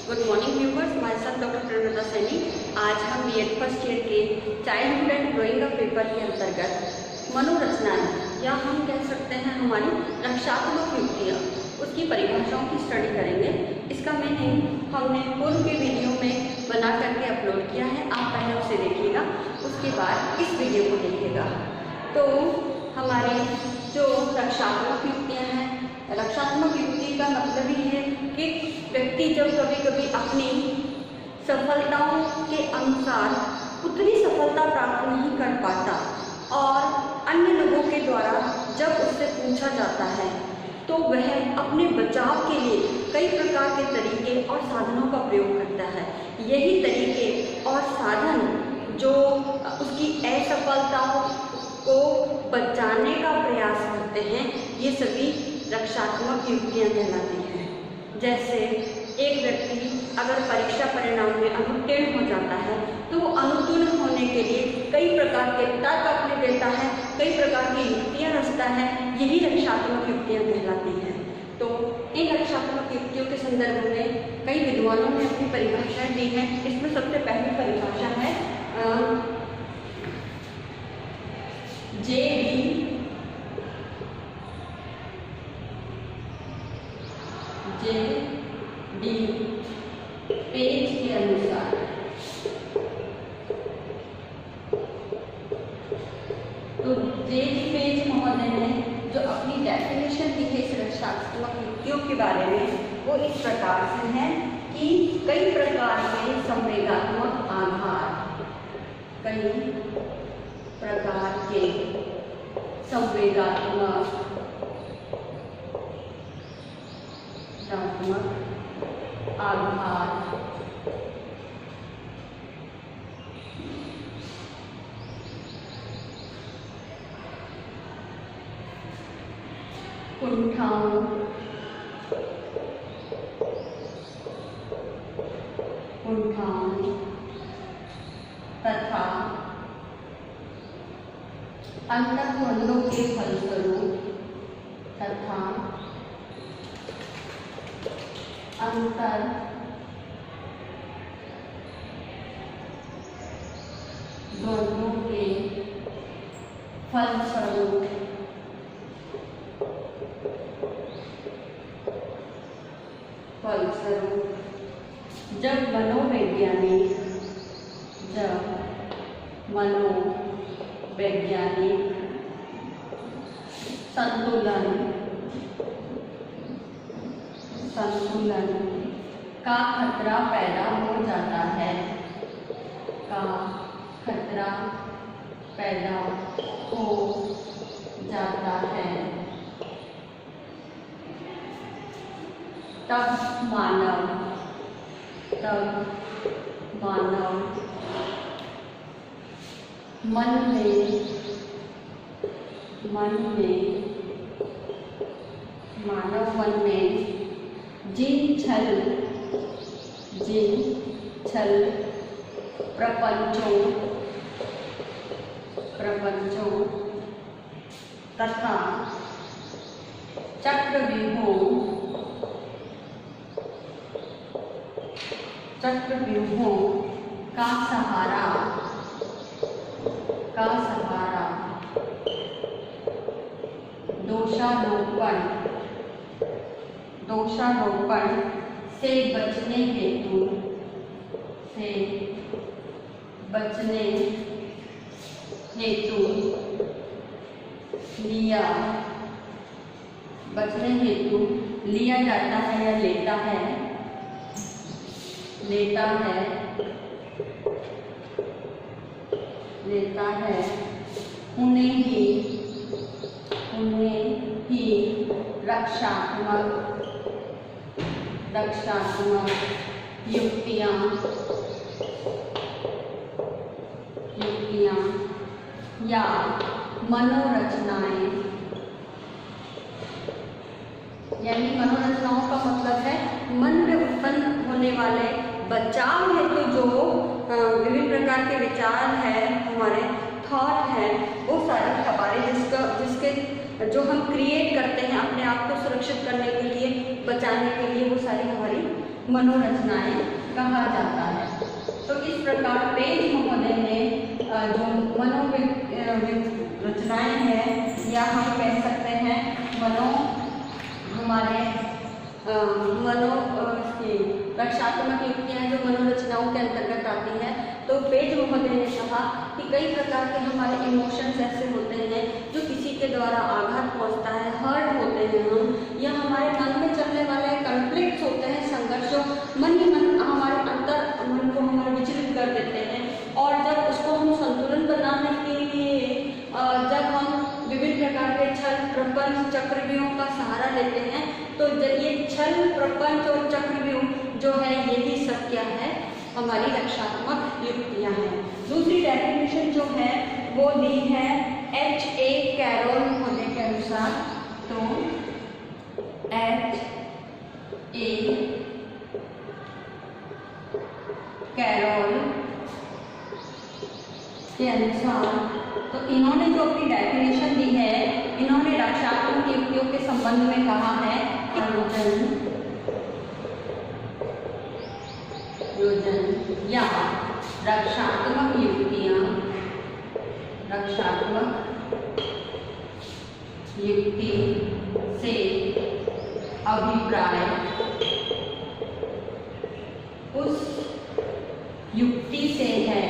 Good morning viewers, myself doctor Prerna Saini. आज हम B Ed first year के childhood and growing up paper के अंतर्गत मनोरचनाएं या हम कह सकते हैं हमारी रक्षात्मक युक्तियाँ उसकी परिभाषाओं की स्टडी करेंगे। इसका मीनिंग हमने पूर्व के वीडियो में बना करके अपलोड किया है, आप पहले उसे देखिएगा, उसके बाद इस वीडियो को देखिएगा। तो हमारी जो रक्षात्मक युक्तियाँ हैं, रक्षात्मक युक्ति का मतलब ही है कि व्यक्ति जब कभी कभी अपनी सफलताओं के अनुसार उतनी सफलता प्राप्त नहीं कर पाता और अन्य लोगों के द्वारा जब उससे पूछा जाता है तो वह अपने बचाव के लिए कई प्रकार के तरीके और साधनों का प्रयोग करता है। यही तरीके और साधन जो उसकी असफलताओं को बचाने का प्रयास करते हैं, ये सभी रक्षात्मक युक्तियाँ कहलाती हैं। जैसे एक व्यक्ति अगर परीक्षा परिणाम में अनुत्तीर्ण हो जाता है तो वो अनुत्तीर्ण होने के लिए कई प्रकार के तर्क अपने देता है, कई प्रकार की युक्तियाँ रचता है, यही रक्षात्मक युक्तियाँ कहलाती हैं। तो इन रक्षात्मक युक्तियों के संदर्भ में कई विद्वानों ने अपनी परिभाषाएं दी हैं। इसमें सबसे पहली परिभाषा है जे.डी. पेज के अनुसार। तो जे.डी. पेज महोदय ने जो अपनी डेफिनेशन दी है इस रक्षात्मक युक्तियों के बारे में, वो इस प्रकार से है कि कई प्रकार के संवेगात्मक आधार, कई प्रकार के संवेगात्मक आधार कुंठाओं तथा अंतःद्वंद्वों के फलस्वरूप तथा अंतर द्वंद्वों के फलस्वरूप जब मनोवैज्ञानिक संतुलन का खतरा पैदा हो जाता है, तब मानव मन में जिन छल प्रपंचों तथा चक्रव्यूहों का सहारा दोषारोपण से बचने हेतु लिया जाता है या लेता है उन्हें ही रक्षात्मक युक्तियाँ या मनोरचनाएं, यानी मनोरचनाओं का मतलब है मन में उत्पन्न होने वाले बचाव हेतु जो विभिन्न प्रकार के विचार है, हमारे थॉट है, वो सारे हमारे जिसके जो हम क्रिएट करते हैं अपने आप को सुरक्षित करने के लिए, बचाने के लिए, वो सारी हमारी मनोरचनाएं कहा जाता है। तो इस प्रकार पेज महोदय ने जो मनोरचनाएं हैं या हम कह सकते हैं हमारे रक्षात्मक युक्तियाँ जो मनोरचनाओं के अंतर्गत आती हैं। तो पेज महोदय ने कहा कि कई प्रकार के हमारे इमोशंस ऐसे होते हैं जो किसी के द्वारा आघात पहुंचता है, हर्ट होते हैं हम, या हमारे मन में चलने वाले कॉन्फ्लिक्ट्स होते हैं, संघर्ष जो मन ही मन हमारे अंतर मन को हमारे विचलित कर देते हैं। और जब उसको हम संतुलन बनाने के लिए जब हम विभिन्न प्रकार के छल प्रपंच चक्रव्यूहों का सहारा लेते हैं, तो ये छल प्रपंच और चक्रव्यूह जो है ये भी सब क्या है, हमारी रक्षात्मक युक्तियां हैं। दूसरी डेफिनेशन जो है वो दी है H.A. कैरोल महोदय के अनुसार। तो H.A. कैरोल के अनुसार तो इन्होंने जो अपनी डेफिनेशन दी है, इन्होंने रक्षात्मक युक्तियों के संबंध में कहा है योजन या रक्षात्मक युक्तियां, रक्षात्मक युक्ति से अभिप्राय उस युक्ति से है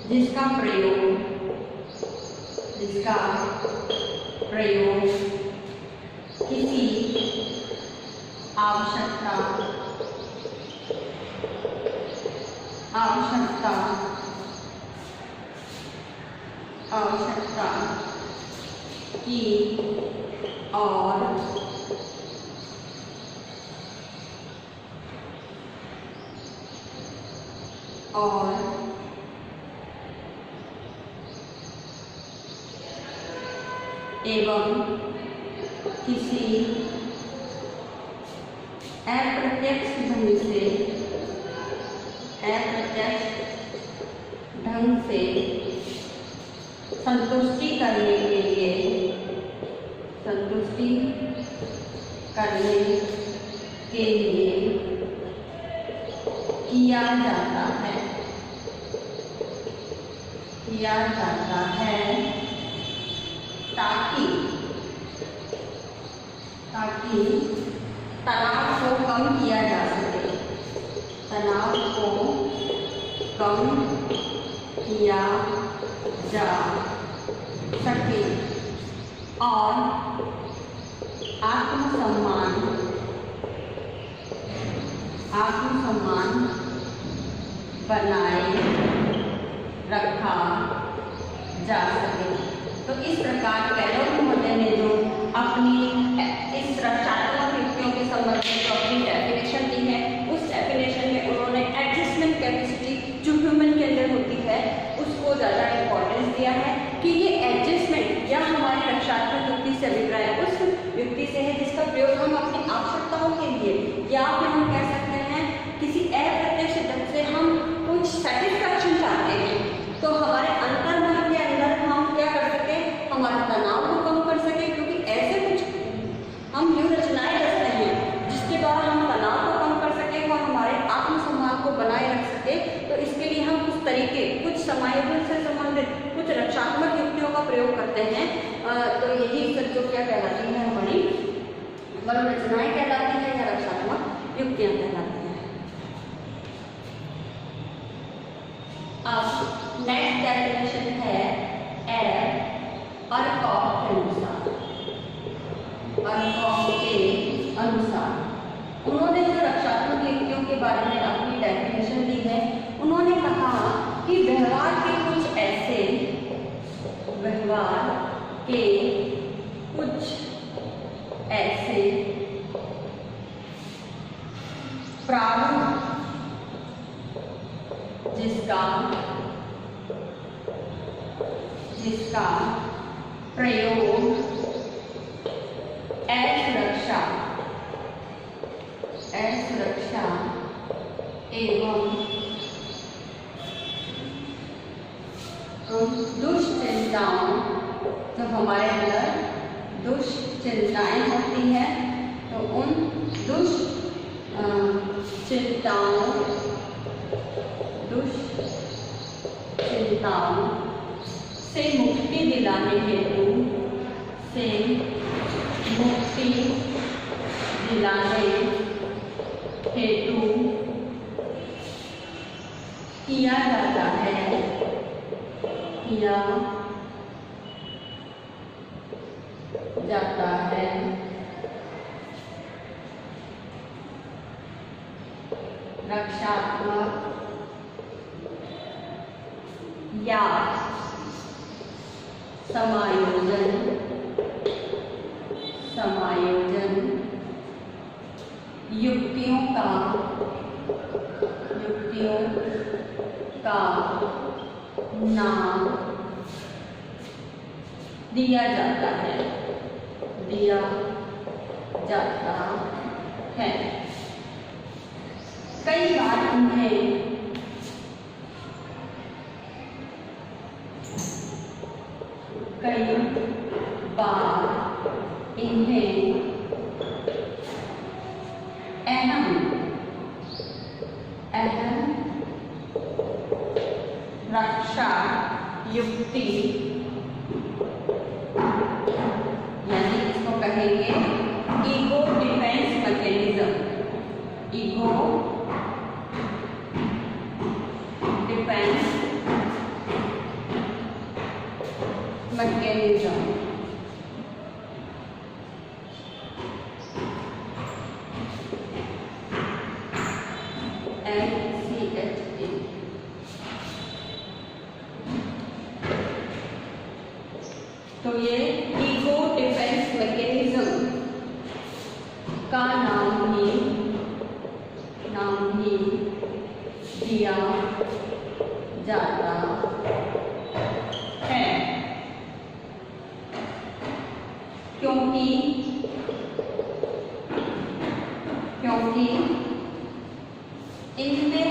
जिसका प्रयोग किसी आवश्यकता की और एवं किसी अप्रत्यक्ष ढंग से संतुष्टि करने के लिए किया जाता है ताकि तनाव को कम किया जा सके, और आत्मसम्मान बनाए रखा जा सके। तो इस प्रकार कैरोल महोदय ने जो अपनी इस रक्षात्मक युक्तियों के संबंध में जो अपनी डेफिनेशन दी है, उस डेफिनेशन में उन्होंने एडजस्टमेंट कैपेसिटी जो ह्यूमन के अंदर होती है उसको ज़्यादा इम्पोर्टेंस दिया है कि ये एडजस्टमेंट या हमारी रक्षात्मक युक्ति से अभिप्राय उस युक्ति से है जिसका प्रयोग हम अपनी आवश्यकताओं के लिए या फिर हम कह सकते हैं किसी अप्रत्यक्ष ढंग से हम कुछ सेटिस्फैक्शन चाहते हैं, तो हमारे अंतर्मन के अंदर हम क्या कर सके, हमारे तनाव को कम कर सके। क्योंकि ऐसे कुछ हम व्यूह रचनाएं रचते हैं जिसके द्वारा हम तनाव को कम कर सके और हमारे आत्मसम्मान को बनाए रख सके। तो इसके लिए हम कुछ तरीके, कुछ समायोजन से संबंधित कुछ रक्षात्मक युक्तियों का प्रयोग करते हैं। तो यही सब जो क्या कहलाती है, हमारी मनोरचनाएं कहलाती है या रक्षात्मक युक्तियां कहलाती हैं। अब नेक्स्ट डेफिनेशन है अर्कॉफ के अनुसार उन्होंने जो रक्षात्मक युक्तियों के बारे में अपनी डेफिनेशन दी है, उन्होंने कहा कि व्यवहार के कुछ ऐसे प्रारूप जिसका प्रयोग असुरक्षा एवं दुष्चिंताओं, जब हमारे अंदर दुष्ट दुश्चिंताएं होती हैं, तो उन दुश्चिंताओं से मुक्ति दिलाने हेतु किया जाता है रक्षात्मक या समायोजन युक्तियों का नाम दिया जाता है कई बार इन्हें अहम रक्षा युक्ति यानी इसको कहेंगे ego defence mechanism, ego defence mechanism तो ये ईगो डिफेंस मैकेनिज्म का नाम ही दिया जाता है, क्योंकि इनमें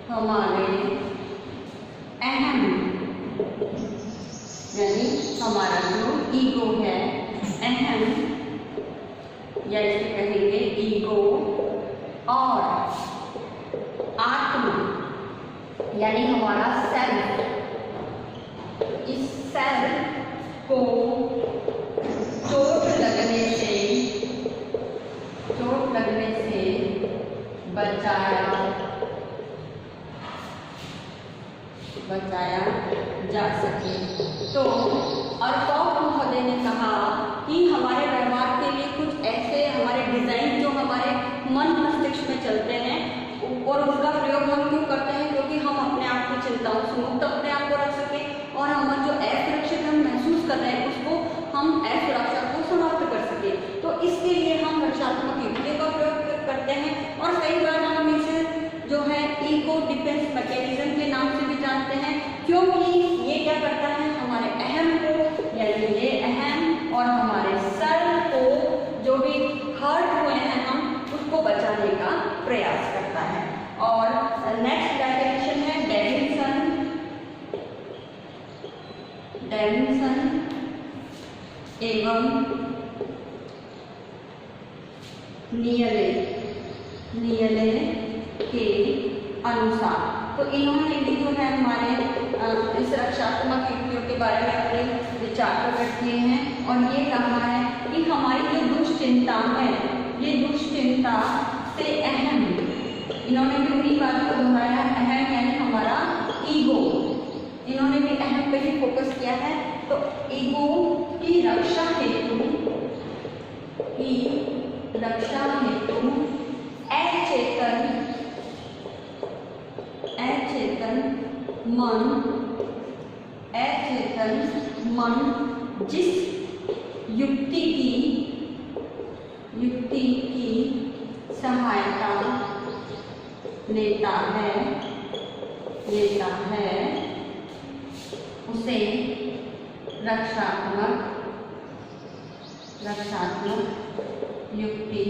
हमारे अहम यानी हमारा जो ईगो है अहम या इसे कहेंगे ईगो और आत्मा यानी हमारा सेल्फ, इस सेल्फ को चोट लगने से बचाया जा सके। तो अरकॉफ महोदय ने कहा कि हमारे व्यवहार के लिए कुछ ऐसे हमारे डिजाइन जो हमारे मन मस्तिष्क में चलते हैं और उसका प्रयोग हम क्यों करते हैं, क्योंकि हम अपने आप की चिंताओं से मुक्त अपने आप को रख सकें और हम जो असुरक्षित हम महसूस कर रहे हैं उसको हम असुरक्षा को समाप्त कर सकें। तो इसके लिए हम रक्षात्मक युक्ति का प्रयोग करते हैं और कई बार हम इसे जो है ईगो डिफेंस मैकेनिज्म के नाम से भी जानते हैं, क्योंकि ये क्या करता है हमारे अहम को यानी ये अहम और हमारे सर को जो भी हर्ट हुए हैं हम उसको बचाने का प्रयास करता है। और नेक्स्ट डेफिनेशन है डेविन्सन एवं नियले के अनुसार। तो इन्होंने भी जो है हमारे इस रक्षात्मक युक्तियों के बारे में अपने विचार प्रकट किए हैं और ये कहा है कि हमारी जो दुश्चिंता है ये दुश्चिंता से अहम, इन्होंने भी उन्हीं बात को दोहराया, अहम यानी हमारा ईगो, इन्होंने भी अहम पे ही फोकस किया है। तो ईगो की रक्षा हेतु अचेतन मन जिस युक्ति की सहायता लेता है उसे रक्षात्मक युक्ति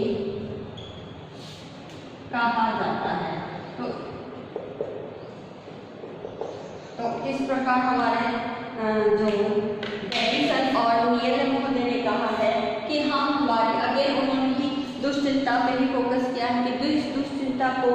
कहा जाता है। तो तो इस प्रकार हमारे जो डेविसन और नील महोदय ने कहा है कि हम हमारी अगेन उन्होंने ही दुश्चिंता पे ही फोकस किया है कि दुश्चिंता को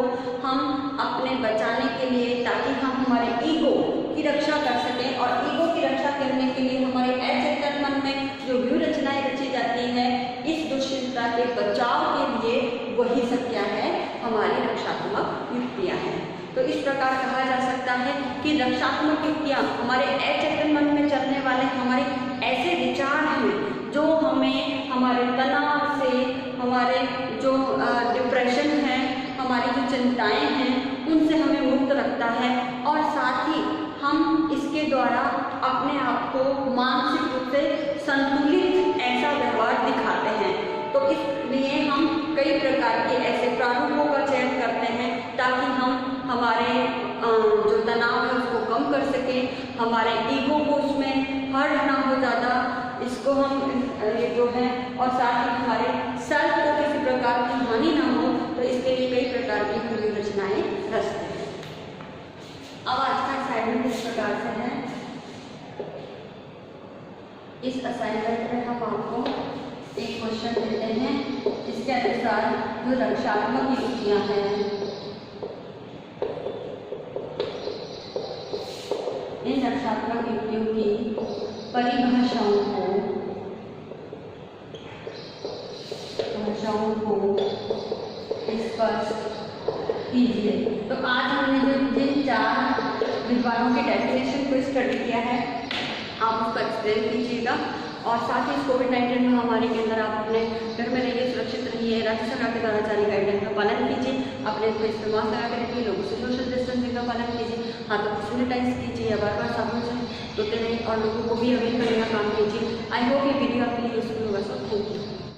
हम अपने बचाने के लिए, ताकि हम हमारे ईगो की रक्षा कर सकें, और ईगो की रक्षा करने के लिए हमारे अचेतन मन में जो व्यू रचनाएं रची जाती है इस दुश्चिंता के बचाव के लिए, वही सब क्या है, हमारी रक्षात्मक युक्तियां हैं। तो इस प्रकार कहा जा सकता है कि रक्षात्मक युक्तियां हमारे अचेतन मन में चलने वाले हमारे ऐसे विचार हैं जो हमें हमारे तनाव से, हमारे जो डिप्रेशन है, हमारी जो चिंताएं हैं, उनसे हमें मुक्त रखता है, और साथ ही हम इसके द्वारा अपने आप को मानसिक रूप से संतुलित ऐसा व्यवहार दिखाते हैं। तो इसलिए हम कई प्रकार के ऐसे प्रारूपों का चयन करते हैं ताकि हम हमारे जो तनाव है उसको कम कर सकें, हमारे ईगो को उसमें हर्ट ना हो ज़्यादा, इसको हम ये जो है, और साथ ही हमारे सेल्फ को किसी प्रकार की हानि ना हो, तो इसके लिए कई प्रकार की हम रचनाएं रचते हैं। अब आज का असाइनमेंट इस प्रकार से है। इस असाइनमेंट में हम आपको एक क्वेश्चन देते हैं, इसके अनुसार जो रक्षात्मक युक्तियां हैं, इन रक्षात्मक युक्तियों की परिभाषाओं को स्पष्ट कीजिए। तो आज हमने जो जिन 4 विद्वानों के डेफिनेशन को स्टडी किया है, आप उसको एक्सप्लेन कीजिएगा, और साथ ही इस कोविड-19 महामारी के अंदर आप अपने घर में रहिए, सुरक्षित रहिए, राज्य सरकार के द्वारा जारी गाइडलाइन का पालन कीजिए, अपने फेस पे मास्क लगा के रखिए, लोगों से सोशल डिस्टेंसिंग का पालन कीजिए, हाथों को सैनिटाइज कीजिए या बार-बार साबुन से धोते रहिए, और लोगों को भी अवेयर करने का काम कीजिए।